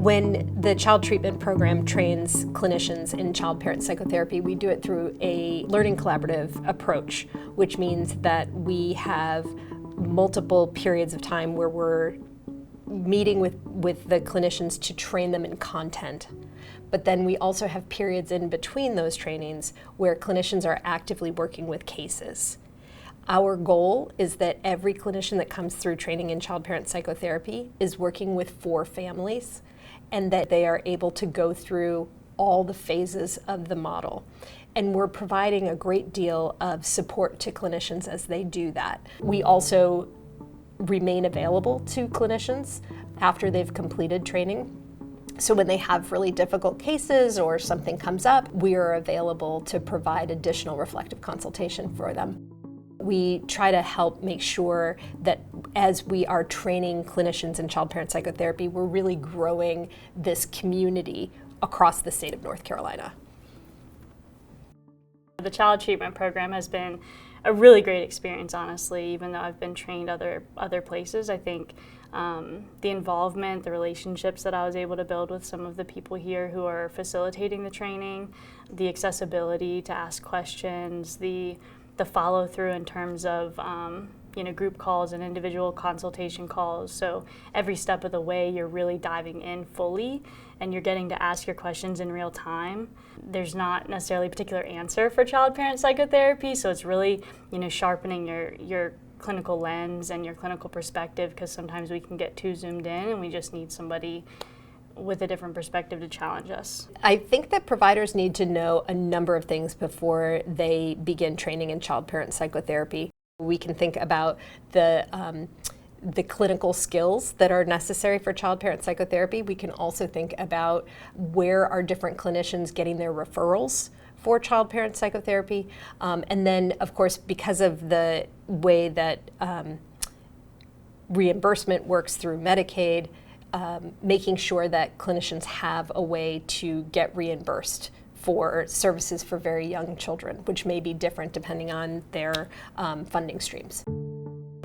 When the child treatment program trains clinicians in child-parent psychotherapy, we do it through a learning collaborative approach, which means that we have multiple periods of time where we're meeting with the clinicians to train them in content. But then we also have periods in between those trainings where clinicians are actively working with cases. Our goal is that every clinician that comes through training in child-parent psychotherapy is working with 4 families, and that they are able to go through all the phases of the model. And we're providing a great deal of support to clinicians as they do that. We also remain available to clinicians after they've completed training. So when they have really difficult cases or something comes up, we are available to provide additional reflective consultation for them. We try to help make sure that as we are training clinicians in child-parent psychotherapy, we're really growing this community across the state of North Carolina. The child treatment program has been a really great experience, honestly, even though I've been trained other places. I think the involvement, the relationships that I was able to build with some of the people here who are facilitating the training, the accessibility to ask questions, the follow through in terms of group calls and individual consultation calls. So every step of the way you're really diving in fully and you're getting to ask your questions in real time. There's not necessarily a particular answer for child-parent psychotherapy, so it's really sharpening your clinical lens and your clinical perspective, because sometimes we can get too zoomed in and we just need somebody with a different perspective to challenge us. I think that providers need to know a number of things before they begin training in child-parent psychotherapy. We can think about the clinical skills that are necessary for child-parent psychotherapy. We can also think about where are different clinicians getting their referrals for child-parent psychotherapy. And then, of course, because of the way that reimbursement works through Medicaid, making sure that clinicians have a way to get reimbursed for services for very young children, which may be different depending on their funding streams.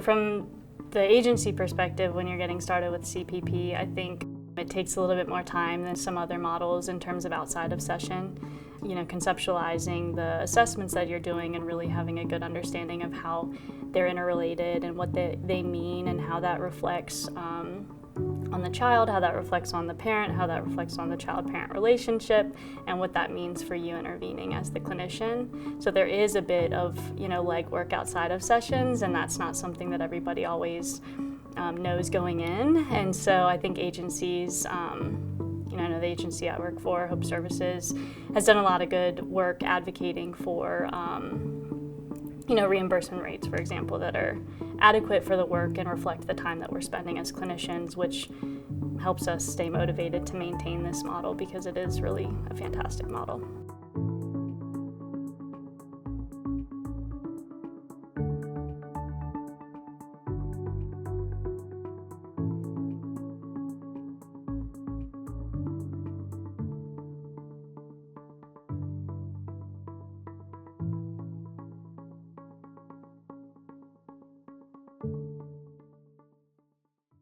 From the agency perspective, when you're getting started with CPP, I think it takes a little bit more time than some other models in terms of outside of session. Conceptualizing the assessments that you're doing and really having a good understanding of how they're interrelated and what they mean and how that reflects on the child, how that reflects on the parent, how that reflects on the child-parent relationship, and what that means for you intervening as the clinician. So there is a bit of, legwork outside of sessions, and that's not something that everybody always knows going in. And so I think agencies, I know the agency I work for, Hope Services, has done a lot of good work advocating for reimbursement rates, for example, that are adequate for the work and reflect the time that we're spending as clinicians, which helps us stay motivated to maintain this model because it is really a fantastic model.